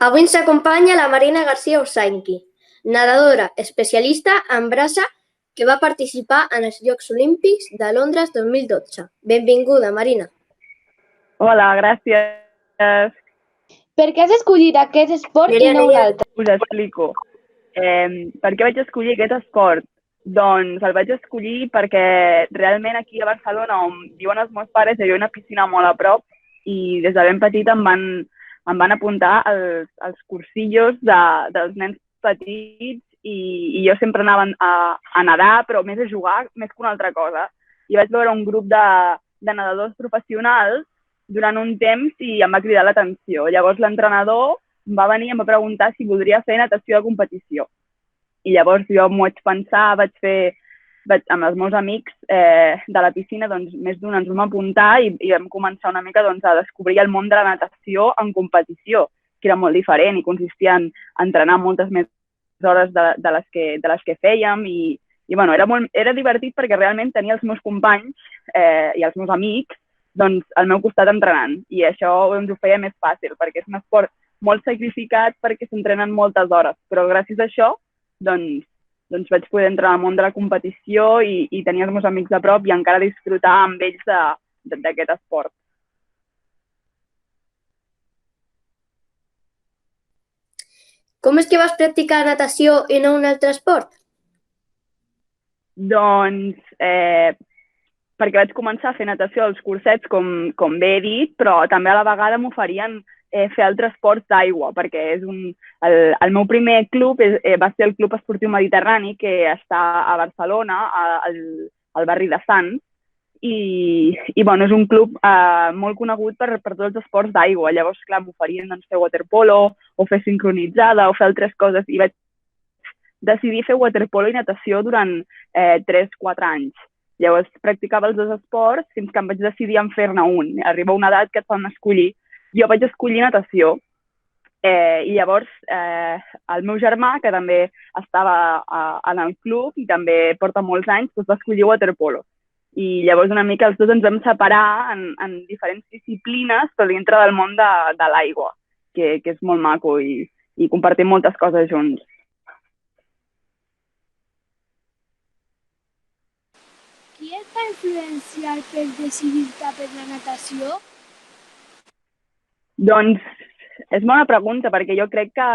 Avui ens acompanya la Marina García Osainqui, nedadora especialista en braça que va participar en els Jocs Olímpics de Londres 2012. Benvinguda, Marina. Hola, gràcies. Per què has escollit aquest esport i no un altre? Us explico. Per què vaig escollir aquest esport? Doncs el vaig escollir perquè realment aquí a Barcelona, on viuen els meus pares, hi havia una piscina molt a prop i des de ben petit em van apuntar als cursillos dels nens petits i jo sempre anava a nedar, però més a jugar, més que una altra cosa. I vaig veure un grup de nedadors professionals durant un temps i em va cridar l'atenció. Llavors l'entrenador em va venir i em va preguntar si voldria fer natació de competició. I llavors jo m'ho vaig pensar, amb els meus amics de la piscina, doncs més d'un ens vam apuntar i vam començar una mica a descobrir el món de la natació en competició, que era molt diferent i consistia en entrenar moltes més hores de les que fèiem i bueno, era divertit perquè realment tenia els meus companys i els meus amics doncs, al meu costat entrenant i això ens ho feia més fàcil perquè és un esport molt sacrificat perquè s'entrenen moltes hores, però gràcies a això doncs vaig poder entrar al món de la competició i tenir els meus amics a prop i encara disfrutar amb ells d'aquest esport. Com és que vas practicar natació i no un altre esport? Doncs perquè vaig començar a fer natació als cursets, com bé he dit, però també a la vegada m'oferien fer altres esports d'aigua, perquè el meu primer club va ser el Club Esportiu Mediterrani, que està a Barcelona, al barri de Sants, i bueno, és un club molt conegut per tots els esports d'aigua. Llavors, clar, m'oferien fer waterpolo o fer sincronitzada o fer altres coses, i vaig decidir fer waterpolo i natació durant 3-4 anys. Llavors, practicava els dos esports fins que em vaig decidir en fer-ne un. Arriba una edat que et fan escollir. Jo vaig escollir natació i llavors el meu germà, que també estava en el club i també porta molts anys, va escollir waterpolo. I llavors una mica els dos ens vam separar en diferents disciplines però dintre del món de l'aigua, que és molt maco i compartim moltes coses junts. Qui et va influenciar per decidir-te per la natació? Doncs és bona pregunta, perquè jo crec que,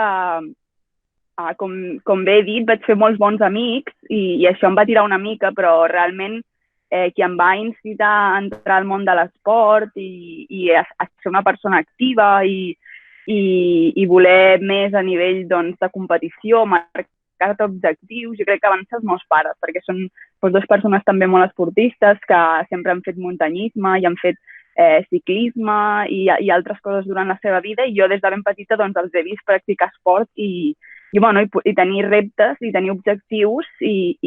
com bé he dit, vaig fer molts bons amics i això em va tirar una mica, però realment qui em va incitar a entrar al món de l'esport i a ser una persona activa i voler més a nivell de competició, marcar-te objectius, jo crec que van ser els meus pares, perquè són dues persones també molt esportistes que sempre han fet muntanyisme i han fet ciclisme i altres coses durant la seva vida i jo des de ben petita els he vist practicar esport i tenir reptes i tenir objectius i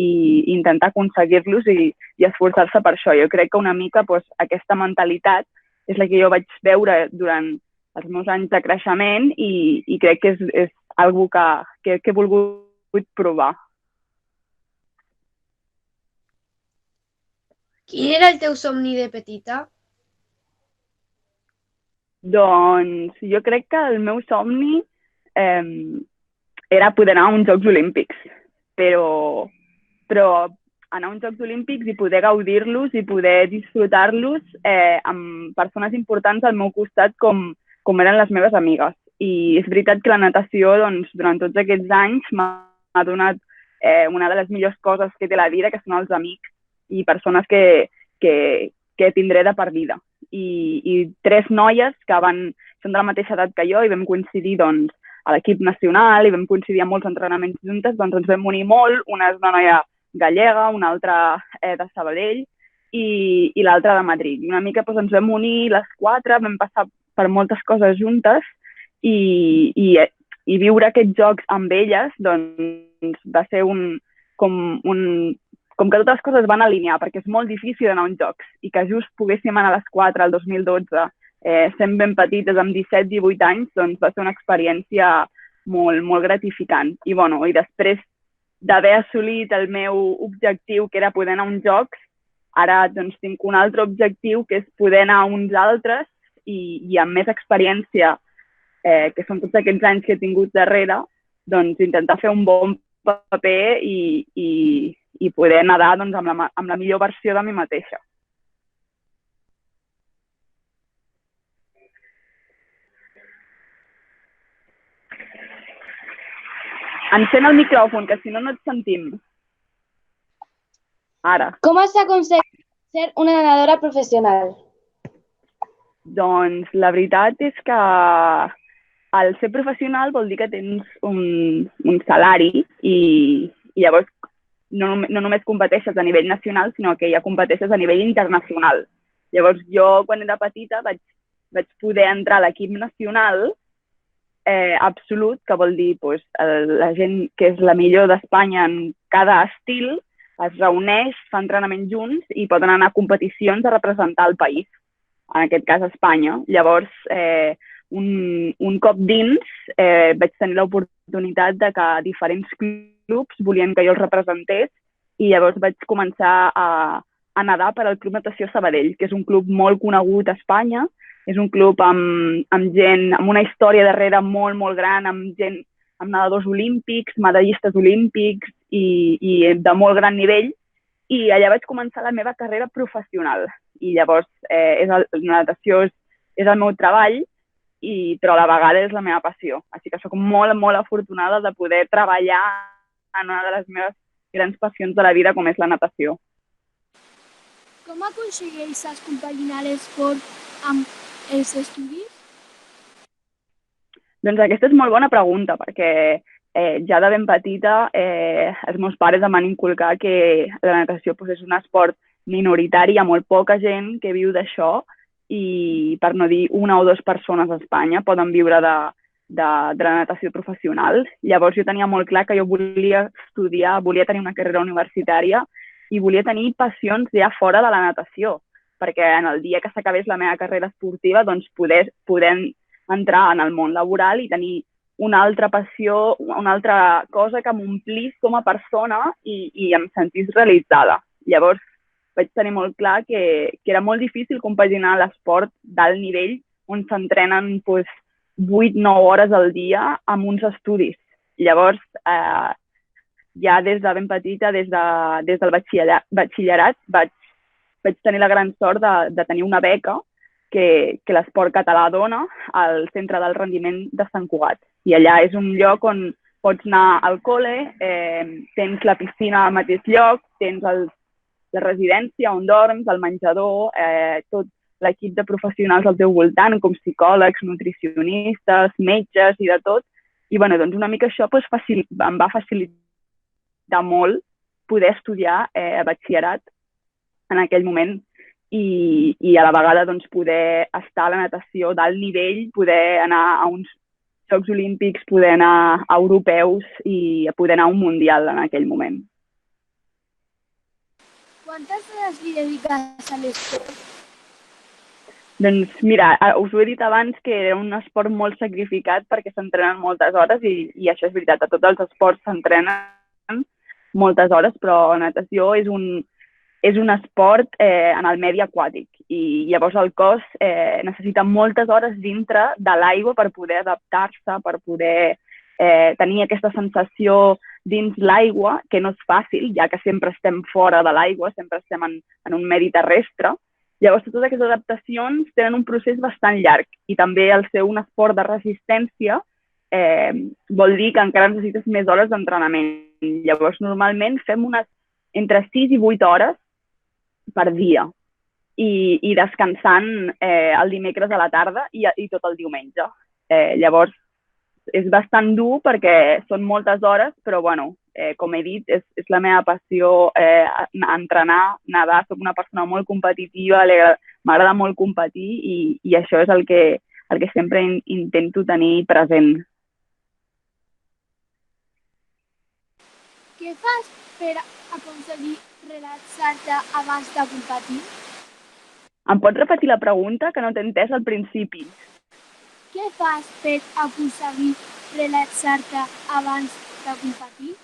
intentar aconseguir-los i esforçar-se per això. Jo crec que una mica aquesta mentalitat és la que jo vaig veure durant els meus anys de creixement i crec que és algo que he volgut provar. Quin era el teu somni de petita? Doncs jo crec que el meu somni era poder anar a uns Jocs Olímpics, però anar a uns Jocs Olímpics i poder gaudir-los i poder disfrutar-los amb persones importants al meu costat com eren les meves amigues. I és veritat que la natació durant tots aquests anys m'ha donat una de les millors coses que té la vida, que són els amics i persones que tindré de per vida. I 3 noies que són de la mateixa edat que jo i vam coincidir a l'equip nacional i vam coincidir amb molts entrenaments juntes, ens vam unir molt. Una és una noia gallega, una altra de Sabadell i l'altra de Madrid. I una mica ens vam unir les 4, vam passar per moltes coses juntes i viure aquests jocs amb elles va ser com que totes les coses van alinear, perquè és molt difícil anar a uns jocs i que just poguéssim anar a les 4 el 2012, sent ben petites, amb 17-18 anys, va ser una experiència molt, molt gratificant. I després d'haver assolit el meu objectiu, que era poder anar a uns jocs, ara tinc un altre objectiu, que és poder anar a uns altres i amb més experiència que són tots aquests anys que he tingut darrere, doncs intentar fer un bon paper i poder nedar doncs, amb la millor versió de mi mateixa. Encén el micròfon, que si no, no et sentim. Ara. Com has aconseguit ser una nedadora professional? Doncs la veritat és que el ser professional vol dir que tens un salari i llavors no només competeixes a nivell nacional, sinó que ja competeixes a nivell internacional. Llavors jo, quan era petita, vaig poder entrar a l'equip nacional absolut, que vol dir la gent que és la millor d'Espanya en cada estil es reuneix, fa entrenament junts i poden anar a competicions a representar el país, en aquest cas Espanya. Llavors, un cop dins, vaig tenir l'oportunitat de que diferents clubs volien que jo els representés i llavors vaig començar a nedar per al Club Natació Sabadell, que és un club molt conegut a Espanya. És un club amb gent, amb una història darrere molt, molt gran, amb nedadors olímpics, medallistes olímpics i de molt gran nivell. I allà vaig començar la meva carrera professional. I llavors la natació és el meu treball, però a la vegada és la meva passió. Així que soc molt, molt afortunada de poder treballar en una de les meves grans passions de la vida, com és la natació. Com aconsegueixes compaginar l'esport amb els estudis? Doncs aquesta és molt bona pregunta, perquè ja de ben petita els meus pares em van inculcar que la natació és un esport minoritari, hi ha molt poca gent que viu d'això i, per no dir una o dues persones a Espanya, poden viure de la natació professional. Llavors jo tenia molt clar que jo volia estudiar, volia tenir una carrera universitària i volia tenir passions ja fora de la natació, perquè en el dia que s'acabés la meva carrera esportiva doncs poder entrar en el món laboral i tenir una altra passió, una altra cosa que m'omplís com a persona i em sentís realitzada. Llavors vaig tenir molt clar que era molt difícil compaginar l'esport d'alt nivell on s'entrenen 8-9 hores al dia amb uns estudis. Llavors, ja des de ben petita, des del batxillerat, vaig tenir la gran sort de tenir una beca que l'Esport Català dona al Centre del Rendiment de Sant Cugat. I allà és un lloc on pots anar al col·le, tens la piscina al mateix lloc, tens la residència on dorms, el menjador, tot l'equip de professionals al teu voltant, com psicòlegs, nutricionistes, metges i de tot. I doncs una mica això em va facilitar molt poder estudiar batxillerat en aquell moment i a la vegada poder estar a la natació d'alt nivell, poder anar a uns Jocs Olímpics, poder anar a europeus i poder anar a un mundial en aquell moment. Quantes hores li dediques a l'esport? Doncs mira, us ho he dit abans que era un esport molt sacrificat perquè s'entrenen moltes hores i això és veritat, a tots els esports s'entrenen moltes hores, però la natació és un esport en el medi aquàtic i llavors el cos necessita moltes hores dintre de l'aigua per poder adaptar-se, per poder tenir aquesta sensació dins l'aigua, que no és fàcil, ja que sempre estem fora de l'aigua, sempre estem en un medi terrestre. Llavors, totes aquestes adaptacions tenen un procés bastant llarg i també el ser un esport de resistència vol dir que encara necessites més hores d'entrenament. Llavors, normalment fem entre 6 i 8 hores per dia i descansant el dimecres a la tarda i tot el diumenge. Llavors, és bastant dur perquè són moltes hores, però com he dit, és la meva passió entrenar, nedar. Soc una persona molt competitiva, m'agrada molt competir i això és el que sempre intento tenir present. Què fas per aconseguir relaxar-te abans de competir? Em pots repetir la pregunta, que no t'he entès al principi? Què fas per aconseguir relaxar-te abans de competir?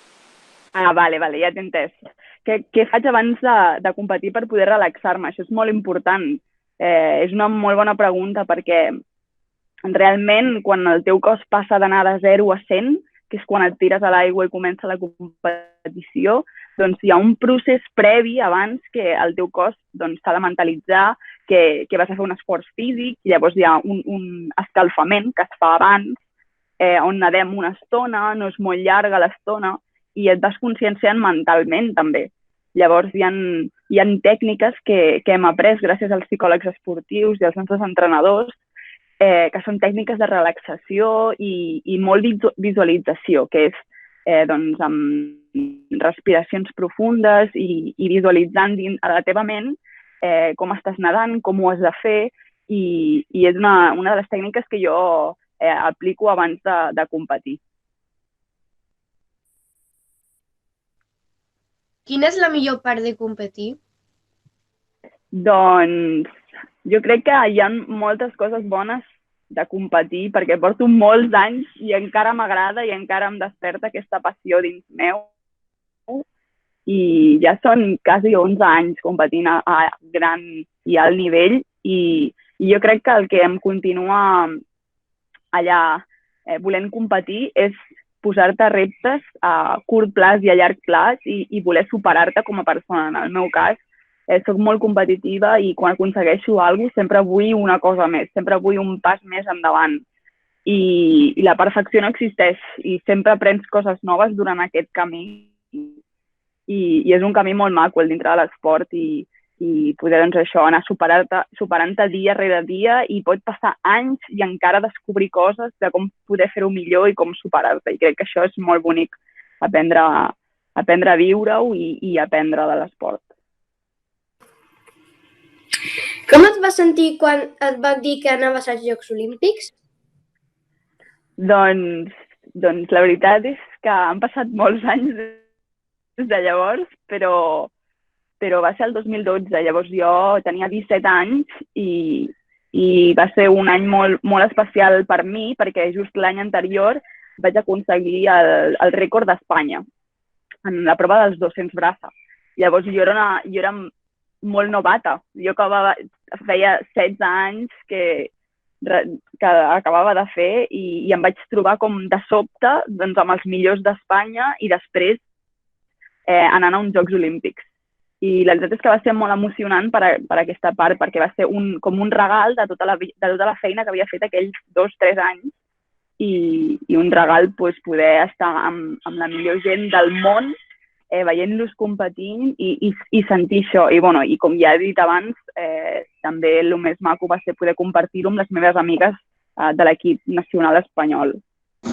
Vale, ja t'he entès. Què faig abans de competir per poder relaxar-me? Això és molt important. És una molt bona pregunta perquè realment, quan el teu cos passa d'anar de 0 a 100, que és quan et tires a l'aigua i comença la competició, doncs hi ha un procés previ abans que el teu cos s'ha de mentalitzar que vas a fer un esforç físic, i llavors hi ha un escalfament que es fa abans, on nedem una estona, no és molt llarga l'estona, i et vas conscienciant mentalment també. Llavors hi ha tècniques que hem après gràcies als psicòlegs esportius i als nostres entrenadors, que són tècniques de relaxació i molt visualització, que és amb respiracions profundes i visualitzant a la teva ment com estàs nedant, com ho has de fer, i és una de les tècniques que jo aplico abans de competir. Quina és la millor part de competir? Doncs jo crec que hi ha moltes coses bones de competir, perquè porto molts anys i encara m'agrada i encara em desperta aquesta passió dins meu. I ja són quasi 11 anys competint a gran i alt nivell, i jo crec que el que em continua allà volent competir és posar-te reptes a curt plaç i a llarg plaç i voler superar-te com a persona. En el meu cas, soc molt competitiva i quan aconsegueixo alguna cosa sempre vull una cosa més, sempre vull un pas més endavant. I la perfecció no existeix i sempre aprens coses noves durant aquest camí. I és un camí molt maco el dintre de l'esport i poder anar superant-te dia rere dia, i pot passar anys i encara descobrir coses de com poder fer-ho millor i com superar-te. I crec que això és molt bonic, aprendre a viure-ho i aprendre de l'esport. Com et vas sentir quan et van dir que anaves als Jocs Olímpics? Doncs la veritat és que han passat molts anys des de llavors, però va ser el 2012. Llavors jo tenia 17 anys i va ser un any molt especial per mi, perquè just l'any anterior vaig aconseguir el rècord d'Espanya en la prova dels 200 braça. Llavors jo era molt novata. Jo feia 16 anys que acabava de fer i em vaig trobar com de sobte amb els millors d'Espanya i després anant a uns Jocs Olímpics. I la veritat és que va ser molt emocionant per aquesta part, perquè va ser com un regal de tota la feina que havia fet aquells 2-3 anys, i un regal poder estar amb la millor gent del món, veient-los competint i sentir això. I com ja he dit abans, també el més maco va ser poder compartir-ho amb les meves amigues de l'equip nacional espanyol.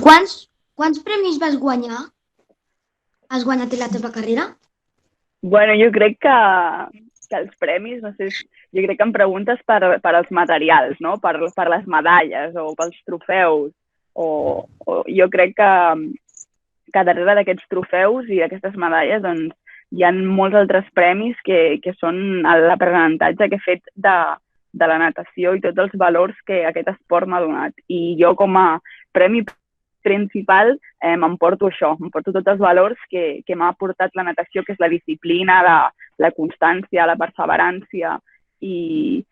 Quants premis vas guanyar? Has guanyat la teva carrera? Bueno, jo crec que els premis, no sé, jo crec que em preguntes per als materials, no? Per les medalles o pels trofeus. O jo crec que darrere d'aquests trofeus i d'aquestes medalles hi ha molts altres premis que són l'aprenentatge que he fet de la natació i tots els valors que aquest esport m'ha donat. I jo com a premi principal m'emporto això, m'emporto tots els valors que m'ha aportat la natació, que és la disciplina, la constància, la perseverància i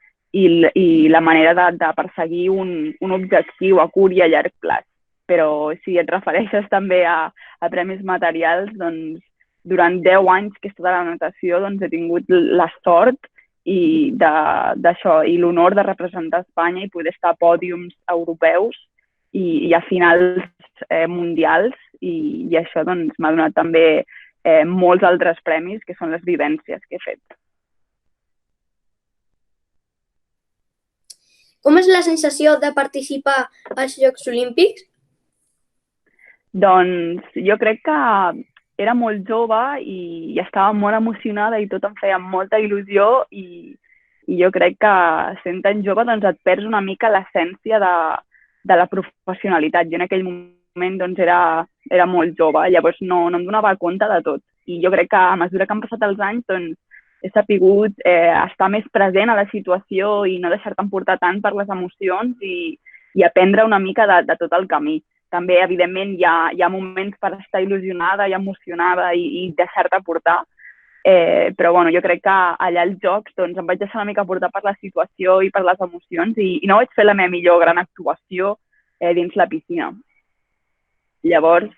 la manera de perseguir un objectiu a curt i a llarg plaç. Però si et refereixes també a premis materials, doncs durant 10 anys que he estat a la natació he tingut la sort i l'honor de representar Espanya i poder estar a pòdiums europeus i a finals mundials, i això m'ha donat també molts altres premis, que són les vivències que he fet. Com és la sensació de participar als Jocs Olímpics? Doncs jo crec que era molt jove i estava molt emocionada i tot em feia molta il·lusió, i jo crec que sent tan jove et perds una mica l'essència de la professionalitat. Jo en aquell moment era molt jove, llavors no em donava compte de tot. I jo crec que a mesura que han passat els anys he sapigut estar més present a la situació i no deixar-te emportar tant per les emocions i aprendre una mica de tot el camí. També, evidentment, hi ha moments per estar il·lusionada i emocionada i deixar-te portar, però bueno, jo crec que allà als jocs doncs, em vaig deixar una mica portar per la situació i per les emocions i no vaig fer la meva millor gran actuació dins la piscina. Llavors,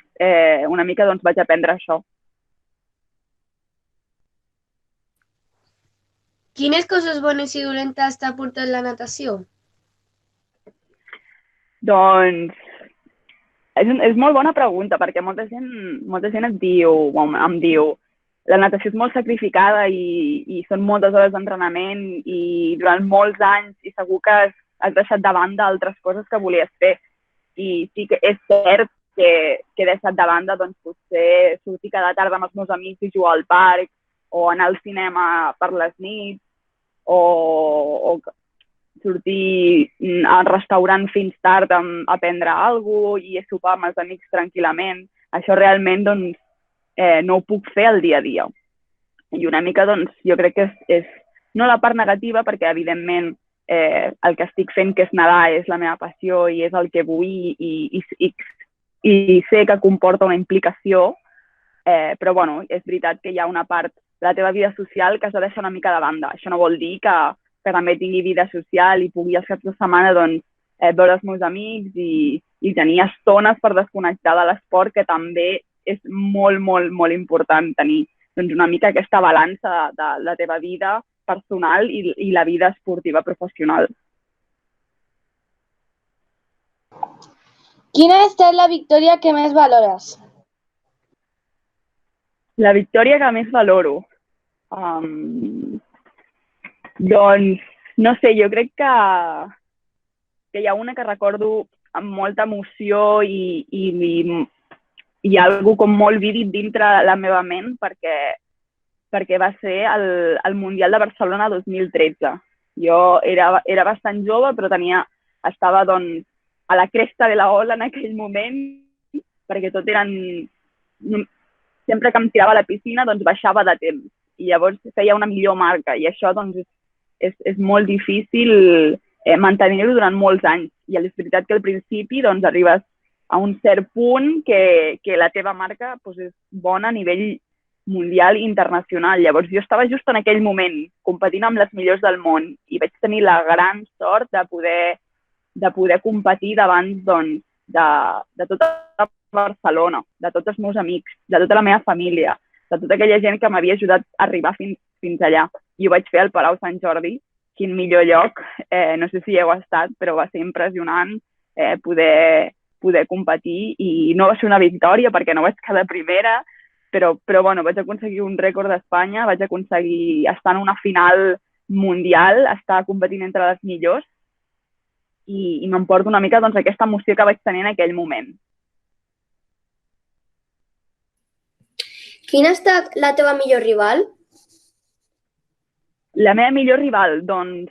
una mica doncs, vaig aprendre això. Quines coses bones i dolentes t'ha portat la natació? Doncs és molt bona pregunta, perquè molta gent em diu la natació és molt sacrificada i són moltes hores d'entrenament i durant molts anys i segur que has deixat de banda altres coses que volies fer. I sí que és cert que he deixat de banda doncs, potser sortir cada tarda amb els meus amics i jugar al parc o anar al cinema per les nits o sortir al restaurant fins tard a prendre alguna cosa i a sopar amb els amics tranquil·lament. Això realment doncs, no ho puc fer al dia a dia. I una mica doncs, jo crec que és no la part negativa, perquè evidentment el que estic fent, que és nedar, és la meva passió i és el que vull i sé que comporta una implicació, però bueno, és veritat que hi ha una part de la teva vida social que has de deixar una mica de banda. Això no vol dir que també tingui vida social i pugui els caps de setmana doncs, veure els meus amics i tenir estones per desconnectar de l'esport, que també és molt, molt, molt important tenir doncs, una mica aquesta balança de la teva vida personal i la vida esportiva professional. Quina ha estat la victòria que més valores? La victòria que més valoro? Doncs, no sé, jo crec que hi ha una que recordo amb molta emoció i algo com molt vívid dintre la meva ment perquè va ser el Mundial de Barcelona 2013. Jo era bastant jove, però estava doncs, a la cresta de la ola en aquell moment, perquè tot eren... Sempre que em tirava a la piscina, doncs baixava de temps. I llavors feia una millor marca. I això doncs, és molt difícil mantenir-ho durant molts anys. I és veritat que al principi doncs, arribes a un cert punt que la teva marca doncs, és bona a nivell mundial i internacional. Llavors jo estava just en aquell moment competint amb les millors del món i vaig tenir la gran sort de poder competir davant doncs, de tota Barcelona, de tots els meus amics, de tota la meva família, de tota aquella gent que m'havia ajudat a arribar fins allà. I ho vaig fer al Palau Sant Jordi, quin millor lloc, no sé si hi heu estat, però va ser impressionant poder competir i no va ser una victòria perquè no vaig quedar primera, però bueno, vaig aconseguir un rècord d'Espanya, vaig aconseguir estar en una final mundial, estar competint entre les millors i m'emporto una mica doncs, aquesta emoció que vaig tenir en aquell moment. Quina ha estat la teva millor rival? La meva millor rival, doncs,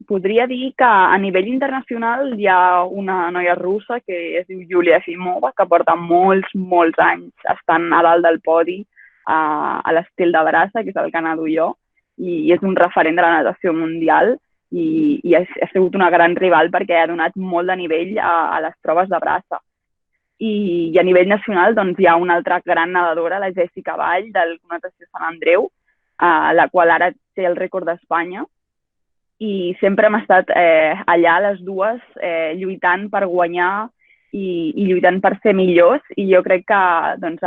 podria dir que a nivell internacional hi ha una noia russa que es diu Yulia Efimova, que porta molts, molts anys estant a dalt del podi a l'estil de braça, que és el que nado jo, i és un referent de la natació mundial i ha sigut una gran rival perquè ha donat molt de nivell a les proves de braça. I a nivell nacional doncs, hi ha una altra gran nedadora, la Jessica Vall, del Natació Sant Andreu, la qual ara té el rècord d'Espanya. I sempre hem estat allà les dues lluitant per guanyar i lluitant per ser millors. I jo crec que doncs,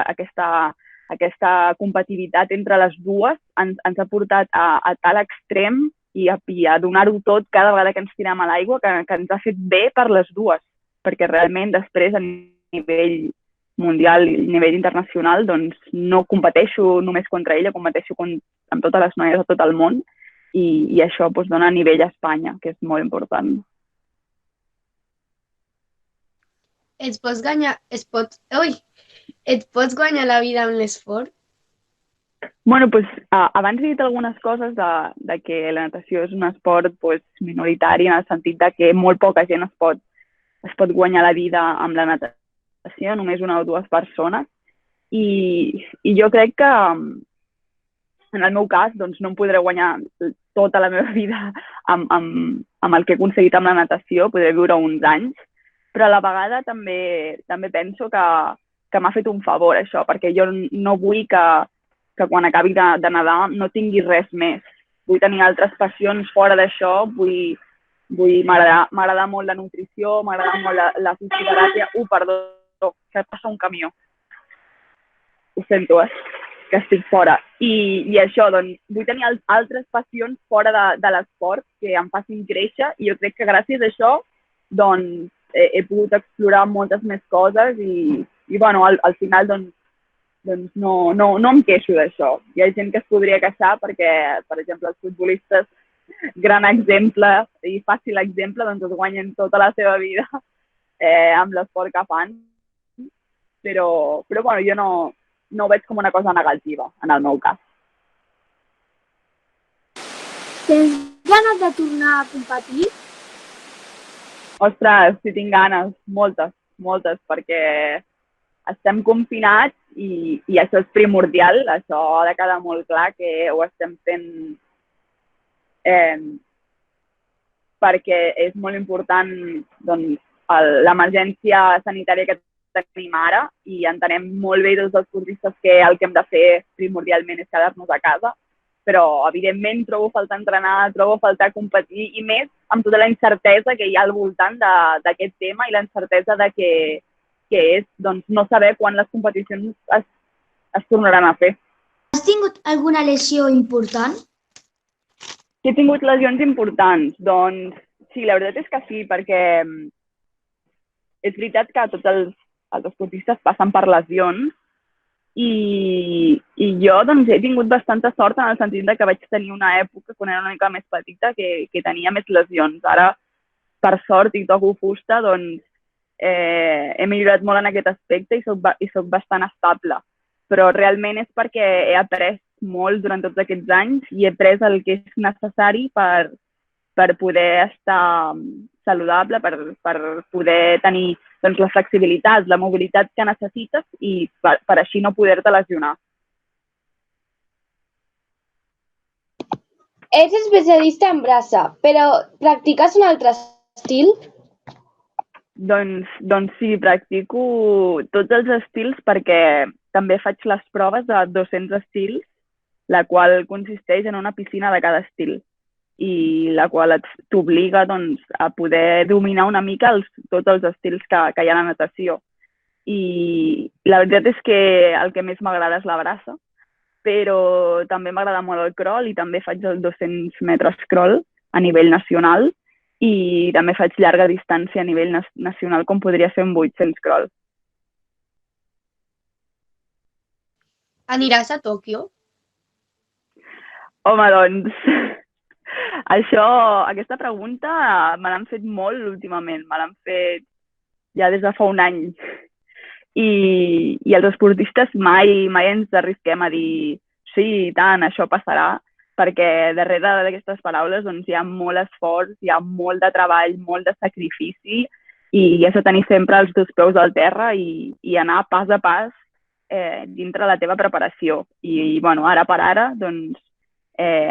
aquesta competitivitat entre les dues ens ha portat a tal extrem i a donar-ho tot cada vegada que ens tirem a l'aigua, que ens ha fet bé per les dues, perquè realment després a nivell mundial i a nivell internacional doncs, no competeixo només contra ella, competeixo amb totes les noies de tot el món i això doncs, dona nivell a Espanya, que és molt important. Et pots guanyar la vida amb l'esport? Bueno, doncs, abans he dit algunes coses de que la natació és un esport doncs, minoritari en el sentit de que molt poca gent es pot guanyar la vida amb la natació, només una o dues persones. I jo crec que en el meu cas doncs, no em podré guanyar tota la meva vida amb el que he aconseguit amb la natació, podré viure uns anys, però a la vegada també penso que m'ha fet un favor això, perquè jo no vull que que quan acabi de nedar no tingui res més. Vull tenir altres passions fora d'això, m'agrada molt la nutrició, m'agrada molt la fisioteràpia. Perdó, que passa un camió. Ho sento, que estic fora. I això, doncs, vull tenir altres passions fora de l'esport que em facin créixer i jo crec que gràcies a això, doncs, he pogut explorar moltes més coses i bueno, al final, doncs no em queixo d'això. Hi ha gent que es podria queixar perquè, per exemple, els futbolistes, gran exemple i fàcil exemple, doncs es guanyen tota la seva vida amb l'esport que fan. Però bueno, jo no ho veig com una cosa negativa, en el meu cas. Tens ganes de tornar a competir? Ostres, si tinc ganes, moltes, perquè estem confinats i això és primordial, això ha de quedar molt clar que ho estem fent perquè és molt important doncs, l'emergència sanitària que tenim ara i entenem molt bé tots els esportistes que el que hem de fer primordialment és quedar-nos a casa, però evidentment trobo falta entrenar, trobo falta competir i més amb tota la incertesa que hi ha al voltant d'aquest tema i la incertesa de que és doncs, no saber quan les competicions es tornaran a fer. Has tingut alguna lesió important? Si he tingut lesions importants? Doncs sí, la veritat és que sí, perquè és veritat que tots els esportistes passen per lesions i jo doncs, he tingut bastanta sort en el sentit que vaig tenir una època, quan era una mica més petita, que tenia més lesions. Ara, per sort, i toco fusta, doncs he millorat molt en aquest aspecte i soc bastant estable. Però realment és perquè he après molt durant tots aquests anys i he pres el que és necessari per poder estar saludable, per poder tenir doncs, la flexibilitat, la mobilitat que necessites i per així no poder-te lesionar. Ets especialista en braça, però practiques un altre estil? Doncs sí, practico tots els estils perquè també faig les proves de 200 estils, la qual consisteix en una piscina de cada estil i la qual t'obliga doncs, a poder dominar una mica tots els estils que hi ha a la natació. I la veritat és que el que més m'agrada és la braça, però també m'agrada molt el crawl i també faig el 200 metres crawl a nivell nacional i també faig llarga distància a nivell nacional, com podria ser un 800 crawl. Aniràs a Tòquio? Home, doncs, aquesta pregunta me l'han fet molt últimament, me l'han fet ja des de fa un any. I els esportistes mai ens arrisquem a dir sí, i tant, això passarà, perquè darrere d'aquestes paraules doncs, hi ha molt esforç, hi ha molt de treball, molt de sacrifici i has de tenir sempre els dos peus al terra i anar pas a pas dintre la teva preparació. I bueno, ara per ara, doncs,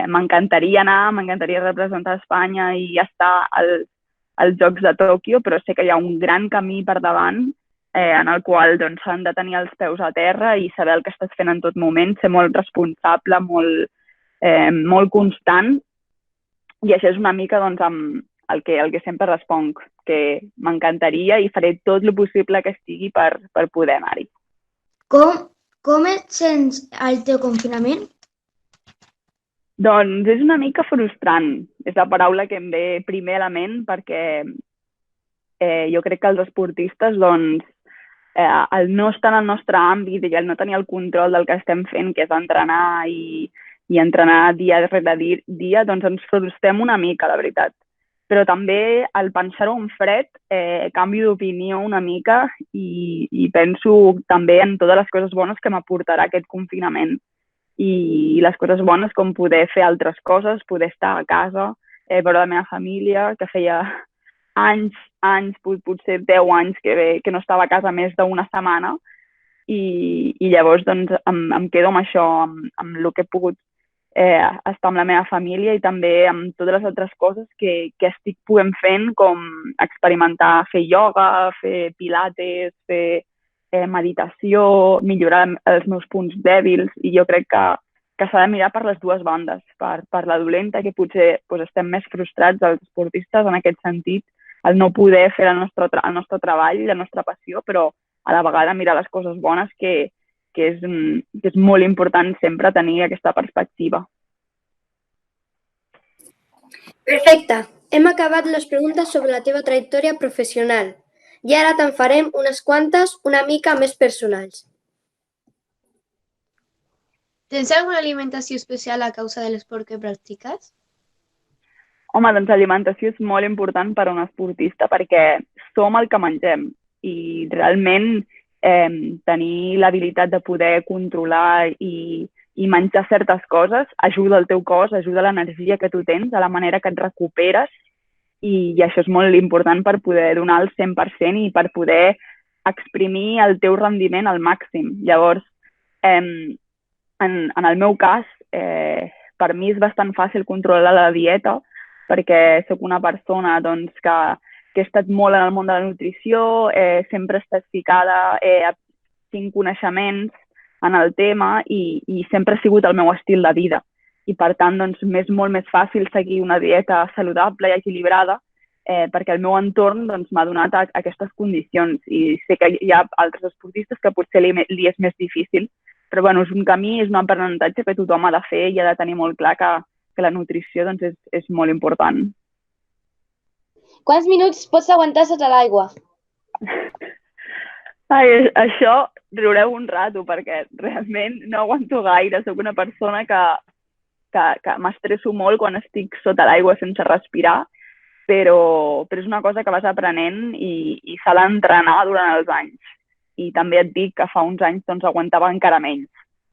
m'encantaria anar, m'encantaria representar Espanya i estar als Jocs de Tòquio, però sé que hi ha un gran camí per davant en el qual doncs, s'han de tenir els peus a terra i saber el que estàs fent en tot moment, ser molt responsable, molt constant, i això és una mica doncs, el que sempre responc, que m'encantaria i faré tot el possible que estigui per poder anar-hi. Com et sents al teu confinament? Doncs és una mica frustrant, és la paraula que em ve primer a la ment, perquè jo crec que els esportistes, doncs, el no estar en el nostre àmbit i el no tenir el control del que estem fent, que és entrenar i entrenar dia rere dia, doncs ens frustrem una mica, la veritat. Però també, al pensar-ho en fred, canvio d'opinió una mica i penso també en totes les coses bones que m'aportarà aquest confinament. I les coses bones com poder fer altres coses, poder estar a casa, veure la meva família, que feia anys, potser 10 anys que no estava a casa més d'una setmana i llavors doncs, em quedo amb això, amb el que he pogut estar amb la meva família i també amb totes les altres coses que estic fent, com experimentar fer ioga, fer pilates, fer meditació, millorar els meus punts dèbils, i jo crec que s'ha de mirar per les dues bandes, per la dolenta, que potser estem més frustrats els esportistes en aquest sentit, el no poder fer el nostre treball, la nostra passió, però a la vegada mirar les coses bones, que és molt important sempre tenir aquesta perspectiva. Perfecte. Hem acabat les preguntes sobre la teva trajectòria professional i ara te'n farem unes quantes una mica més personals. Tens alguna alimentació especial a causa de l'esport que practiques? Home, doncs l'alimentació és molt important per a un esportista perquè som el que mengem i realment tenir l'habilitat de poder controlar i menjar certes coses ajuda el teu cos, ajuda l'energia que tu tens, a la manera que et recuperes, i això és molt important per poder donar el 100% i per poder exprimir el teu rendiment al màxim. Llavors, en el meu cas, per mi és bastant fàcil controlar la dieta perquè sóc una persona que he estat molt en el món de la nutrició, sempre he estat ficada, tinc coneixements en el tema i sempre ha sigut el meu estil de vida. I per tant, m'és molt més fàcil seguir una dieta saludable i equilibrada perquè el meu entorn m'ha donat aquestes condicions. I sé que hi ha altres esportistes que potser li és més difícil, però és un camí, és un aprenentatge que tothom ha de fer i ha de tenir molt clar que la nutrició és molt important. Quants minuts pots aguantar sota l'aigua? Ai, això riureu un rato, perquè realment no aguanto gaire. Soc una persona que m'estresso molt quan estic sota l'aigua sense respirar, però és una cosa que vas aprenent i s'ha d'entrenar durant els anys. I també et dic que fa uns anys aguantava encara menys.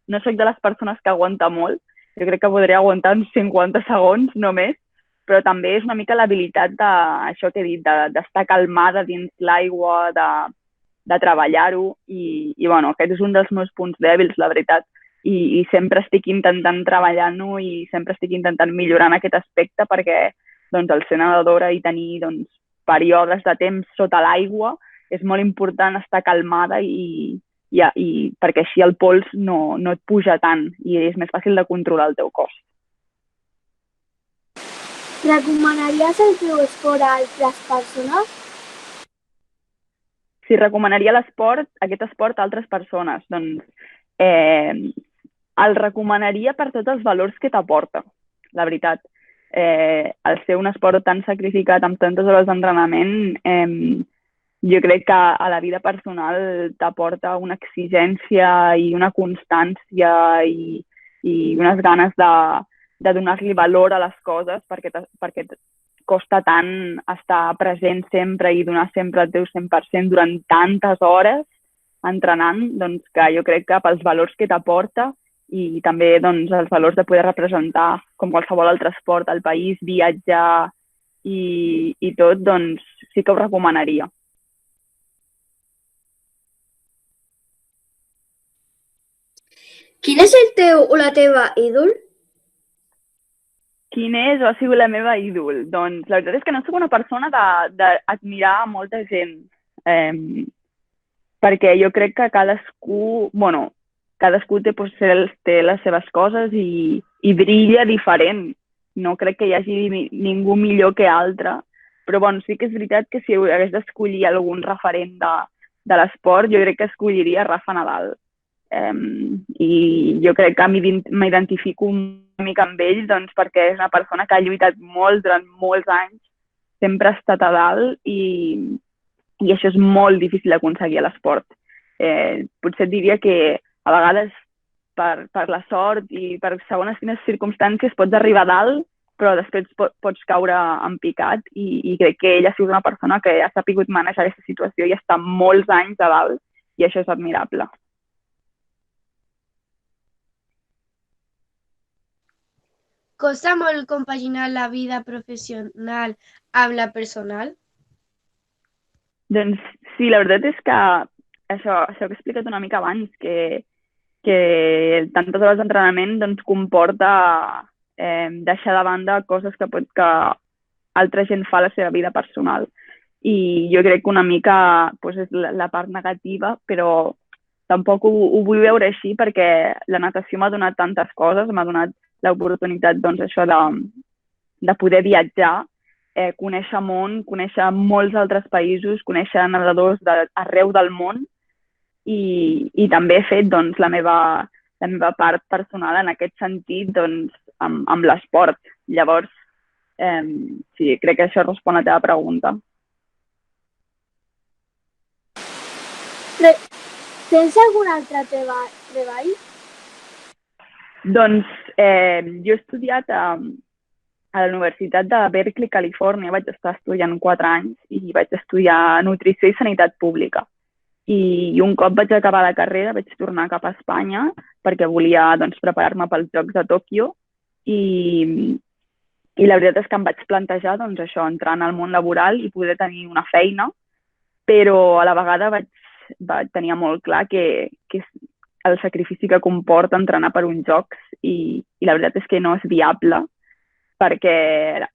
No soc de les persones que aguanta molt, jo crec que podria aguantar uns 50 segons només, però també és una mica l'habilitat d'això que he dit, d'estar calmada dins l'aigua, de treballar-ho, i aquest és un dels meus punts dèbils, la veritat, i sempre estic intentant treballar-ho i sempre estic intentant millorar en aquest aspecte perquè el ser nedadora i tenir períodes de temps sota l'aigua és molt important estar calmada i perquè així el pols no et puja tant i és més fàcil de controlar el teu cos. Recomanaries el teu esport a altres persones? Si recomanaria aquest esport a altres persones, el recomanaria per tots els valors que t'aporta, la veritat. Al ser un esport tan sacrificat amb tantes hores d'entrenament, jo crec que a la vida personal t'aporta una exigència i una constància i unes ganes de donar-li valor a les coses perquè costa tant estar present sempre i donar sempre el teu 100% durant tantes hores entrenant, que jo crec que pels valors que t'aporta i també els valors de poder representar com qualsevol altre esport al país, viatjar i tot, sí que ho recomanaria. Quin és el teu o la teva ídol? Quin és o ha sigut la meva ídol? Doncs la veritat és que no soc una persona d'admirar molta gent, perquè jo crec que cadascú té les seves coses i brilla diferent. No crec que hi hagi ningú millor que altre, però sí que és veritat que si hagués d'escollir algun referent de l'esport, jo crec que escolliria Rafa Nadal. I jo crec que m'identifico una mica amb ell perquè és una persona que ha lluitat molt durant molts anys, sempre ha estat a dalt i això és molt difícil d'aconseguir a l'esport. Potser et diria que a vegades per la sort i per segons quines circumstàncies pots arribar a dalt, però després pots caure en picat i crec que ell ha sigut una persona que ha sabut manejar aquesta situació i està molts anys a dalt i això és admirable. Costa molt compaginar la vida professional amb la personal? Doncs sí, la veritat és que això que he explicat una mica abans, que tantes hores d'entrenament comporta deixar de banda coses que altra gent fa a la seva vida personal. i jo crec que una mica doncs, és la part negativa, però tampoc ho vull veure així perquè la natació m'ha donat tantes coses, m'ha donat l'oportunitat doncs, això de poder viatjar, conèixer món, conèixer molts altres països, conèixer nedadors d'arreu del món i també he fet doncs, la meva part personal en aquest sentit doncs, amb l'esport. Llavors, sí, crec que això respon a la teva pregunta. Tens algun altre treball? Doncs jo he estudiat a la Universitat de Berkeley, Califòrnia. Vaig estar estudiant 4 anys i vaig estudiar Nutrició i Sanitat Pública. I un cop vaig acabar la carrera vaig tornar cap a Espanya perquè volia doncs, preparar-me pels Jocs de Tòquio i la veritat és que em vaig plantejar doncs, això, entrar en el món laboral i poder tenir una feina, però a la vegada tenia molt clar que el sacrifici que comporta entrenar per uns jocs i la veritat és que no és viable perquè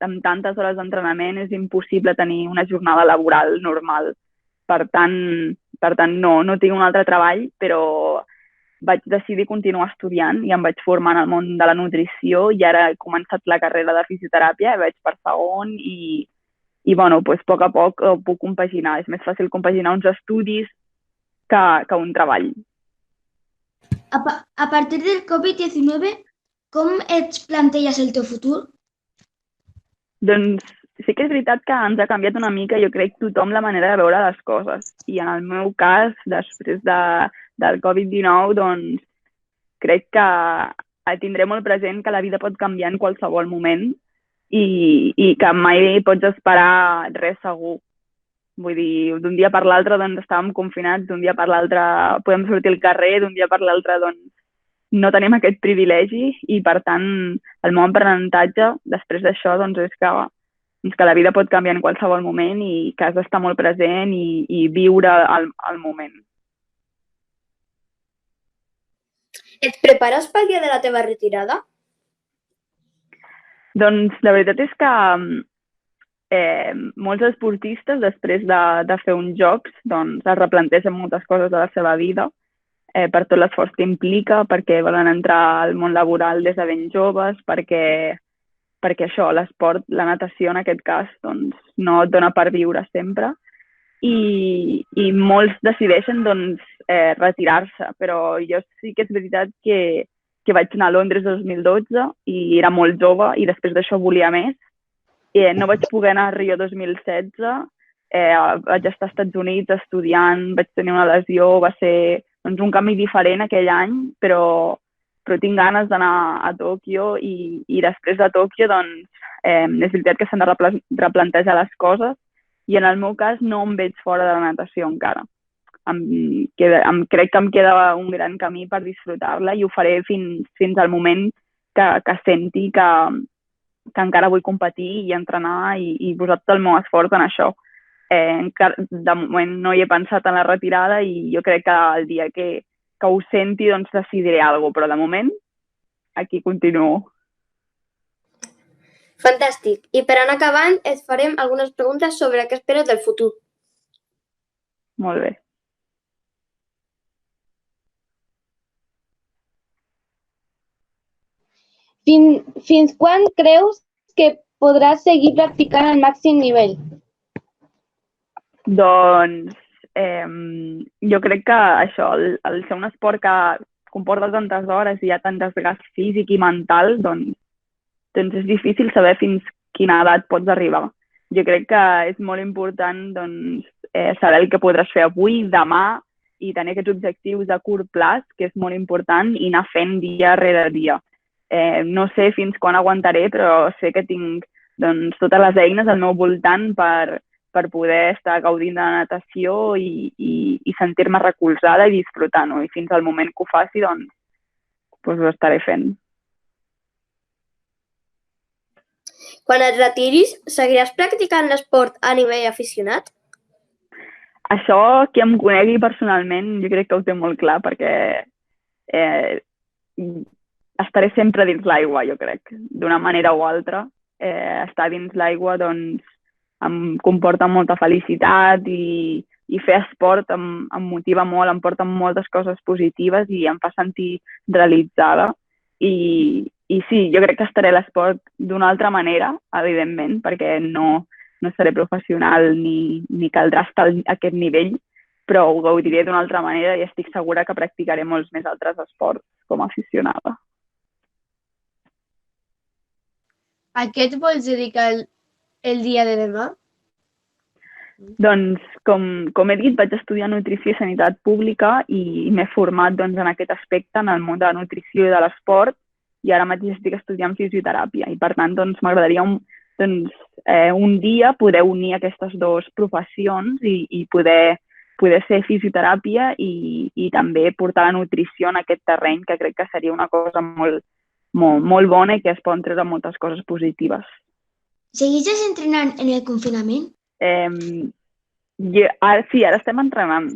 amb tantes hores d'entrenament és impossible tenir una jornada laboral normal. Per tant no tinc un altre treball, però vaig decidir continuar estudiant i em vaig formar en el món de la nutrició i ara he començat la carrera de fisioteràpia, vaig per segon i bueno, doncs, a poc ho puc compaginar. És més fàcil compaginar uns estudis que un treball. A partir del Covid-19, com et planteges el teu futur? Doncs sí que és veritat que ens ha canviat una mica, jo crec, tothom la manera de veure les coses. I en el meu cas, després del Covid-19, doncs crec que tindré molt present que la vida pot canviar en qualsevol moment i que mai pots esperar res segur. Vull dir, d'un dia per l'altre doncs, estàvem confinats, d'un dia per l'altre podem sortir al carrer, d'un dia per l'altre doncs, no tenim aquest privilegi i, per tant, el meu aprenentatge després d'això doncs, és que la vida pot canviar en qualsevol moment i que has d'estar molt present i viure el moment. Et prepares pel dia de la teva retirada? Doncs la veritat és que molts esportistes, després de fer uns jocs, doncs, es replantegen moltes coses de la seva vida per tot l'esforç que implica, perquè volen entrar al món laboral des de ben joves, perquè això, l'esport, la natació en aquest cas, doncs, no et dona per viure sempre. I molts decideixen doncs, retirar-se, però jo sí que és veritat que vaig anar a Londres 2012 i era molt jove i després d'això volia més. No vaig poder anar a Rio 2016, vaig estar als Estats Units estudiant, vaig tenir una lesió, va ser doncs, un canvi diferent aquell any, però tinc ganes d'anar a Tòquio i després de Tòquio doncs, és veritat que s'han de replantejar les coses i en el meu cas no em veig fora de la natació encara. Crec que em queda un gran camí per disfrutar-la i ho faré fins al moment que senti que encara vull competir i entrenar i posar tot el meu esforç en això. De moment no hi he pensat en la retirada i jo crec que el dia que ho senti doncs decidiré alguna cosa, però de moment aquí continuo. Fantàstic. I per anar acabant et farem algunes preguntes sobre què esperes del futur. Molt bé. Fins quan creus que podràs seguir practicant al màxim nivell? Doncs jo crec que això, el ser un esport que comporta tantes hores i hi ha tant desgast físic i mental, doncs és difícil saber fins quina edat pots arribar. Jo crec que és molt important doncs, saber el que podràs fer avui, demà, i tenir aquests objectius a curt plaç, que és molt important, i anar fent dia rere dia. No sé fins quan aguantaré, però sé que tinc doncs, totes les eines al meu voltant per poder estar gaudint de la natació i sentir-me recolzada i disfrutant-ho. I fins al moment que ho faci, doncs ho estaré fent. Quan et retiris, seguiràs practicant l'esport a nivell aficionat? Això, qui em conegui personalment, jo crec que ho té molt clar, perquè estaré sempre dins l'aigua, jo crec, d'una manera o altra. Estar dins l'aigua, doncs, em comporta molta felicitat i fer esport em motiva molt, em porta moltes coses positives i em fa sentir realitzada. I sí, jo crec que estaré a l'esport d'una altra manera, evidentment, perquè no seré professional ni caldrà estar a aquest nivell, però ho gaudiré d'una altra manera i estic segura que practicaré molts més altres esports com a aficionada. A què et vols dedicar el dia de demà? Doncs, com he dit, vaig estudiar Nutrició i Sanitat Pública i m'he format en aquest aspecte, en el món de la nutrició i de l'esport, i ara mateix estic estudiant fisioteràpia. I, per tant, m'agradaria un dia poder unir aquestes dues professions i poder fer fisioteràpia i també portar la nutrició en aquest terreny, que crec que seria una cosa molt bona i que es poden treure moltes coses positives. Segueixes entrenant en el confinament? Sí, ara estem entrenant.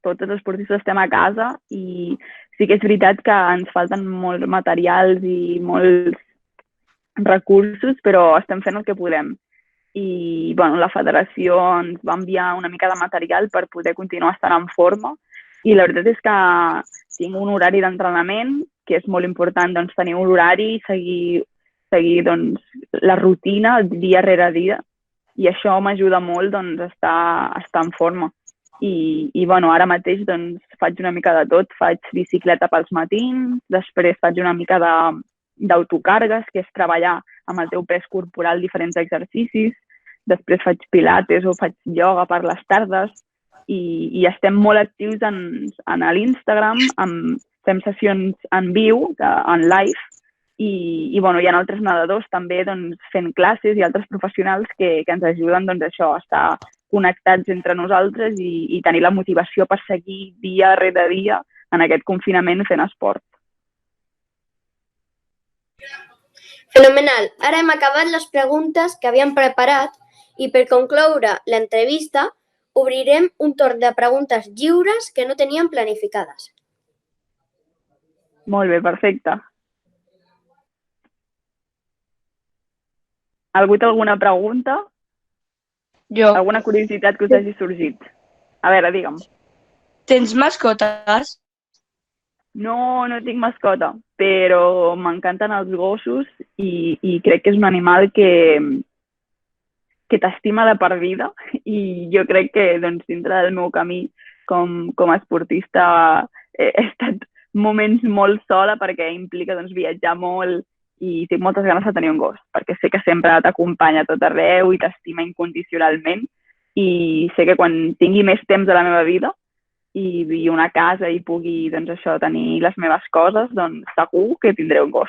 Tots els esportistes estem a casa i sí que és veritat que ens falten molts materials i molts recursos, però estem fent el que podem. I la federació ens va enviar una mica de material per poder continuar estant en forma i la veritat és que tinc un horari d'entrenament, que és molt important tenir un horari i seguir la rutina dia rere dia, i això m'ajuda molt a estar en forma. I ara mateix faig una mica de tot, faig bicicleta pels matins, després faig una mica d'autocàrregues, que és treballar amb el teu pes corporal diferents exercicis, després faig pilates o faig ioga per les tardes i estem molt actius en l'Instagram, fem sessions en viu, en live, i hi ha altres nedadors també fent classes i altres professionals que ens ajuden a estar connectats entre nosaltres i tenir la motivació per seguir dia rere dia en aquest confinament fent esport. Fenomenal. Ara hem acabat les preguntes que havíem preparat i per concloure l'entrevista obrirem un torn de preguntes lliures que no teníem planificades. Molt bé, perfecte. Ha hagut alguna pregunta? Jo. Alguna curiositat que us hagi sorgit? A veure, digue'm. Tens mascotes? No tinc mascota, però m'encanten els gossos i crec que és un animal que t'estima de per vida i jo crec que dintre del meu camí com a esportista he estat moments molt sola perquè implica viatjar molt i tinc moltes ganes de tenir un gos perquè sé que sempre t'acompanya a tot arreu i t'estima incondicionalment i sé que quan tingui més temps a la meva vida i una casa i pugui tenir les meves coses, segur que tindré un gos.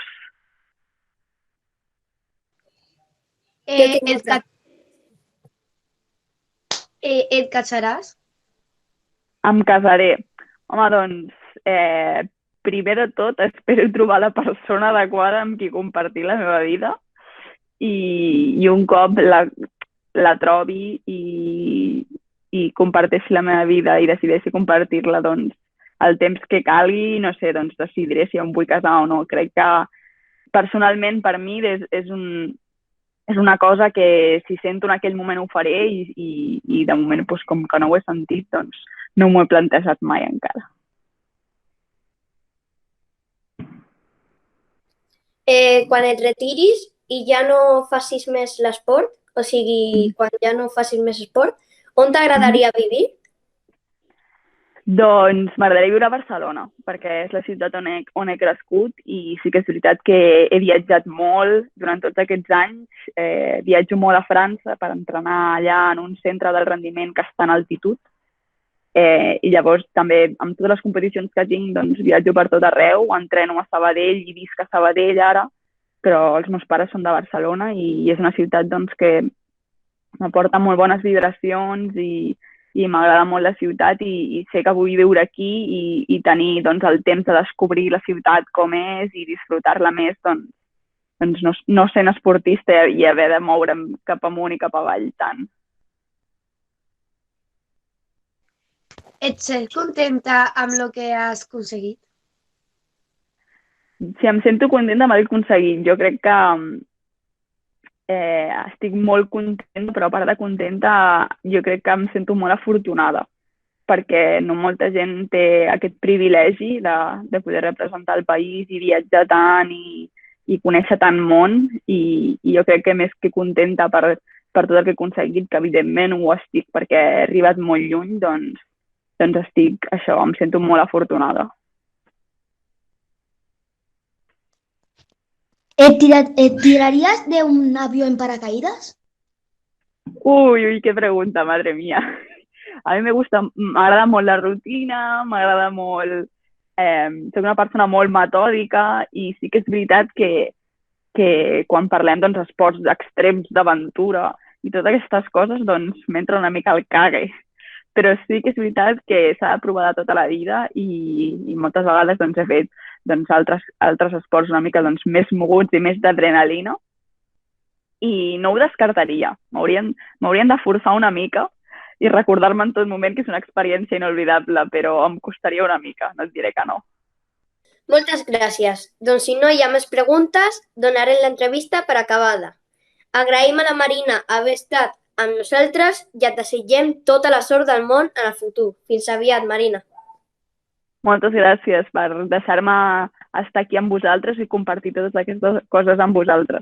Et casaràs? Em casaré. Home, primer de tot espero trobar la persona adequada amb qui compartir la meva vida i un cop la trobi i comparteixi la meva vida i decideixi compartir-la el temps que calgui, no sé, decidiré si em vull casar o no. Crec que personalment per mi és una cosa que si sento en aquell moment ho faré i de moment com que no ho he sentit no m'ho he plantejat mai encara. Quan et retiris i ja no facis més l'esport, o sigui, quan ja no facis més esport, on t'agradaria vivir? M'agradaria viure a Barcelona, perquè és la ciutat on he crescut i sí que és veritat que he viatjat molt durant tots aquests anys. Viatjo molt a França per entrenar allà en un centre del rendiment que està en altitud. I llavors també amb totes les competicions que tinc viatjo per tot arreu, entreno a Sabadell i visc a Sabadell ara, però els meus pares són de Barcelona i és una ciutat que m'aporta molt bones vibracions i m'agrada molt la ciutat i sé que vull viure aquí i tenir el temps de descobrir la ciutat com és i disfrutar-la més, no sent esportista i haver de moure'm cap amunt i cap avall tant. Ets contenta amb el que has aconseguit? Sí, em sento contenta amb el que he aconseguit. Jo crec que estic molt contenta, però a part de contenta jo crec que em sento molt afortunada perquè no molta gent té aquest privilegi de poder representar el país i viatjar tant i conèixer tant món i jo crec que més que contenta per tot el que he aconseguit, que evidentment ho estic perquè he arribat molt lluny, doncs estic, això, em sento molt afortunada. ¿Et tirarías de un avión en paracaídas? Uy, qué pregunta, madre mía. A mi m'agrada molt la rutina, m'agrada molt... soc una persona molt metòdica i sí que és veritat que quan parlem d'esports extrems, d'aventura i totes aquestes coses, doncs m'entra una mica el cague. Però sí que és veritat que s'ha de provar de tota la vida i moltes vegades he fet altres esports una mica més moguts i més d'adrenalina i no ho descartaria. M'haurien de forçar una mica i recordar-me en tot moment que és una experiència inolvidable, però em costaria una mica, no et diré que no. Moltes gràcies. Doncs si no hi ha més preguntes, donaré l'entrevista per acabada. Agraïm a la Marina haver estat amb nosaltres i et desitgem tota la sort del món en el futur. Fins aviat, Marina. Moltes gràcies per deixar-me estar aquí amb vosaltres i compartir totes aquestes coses amb vosaltres.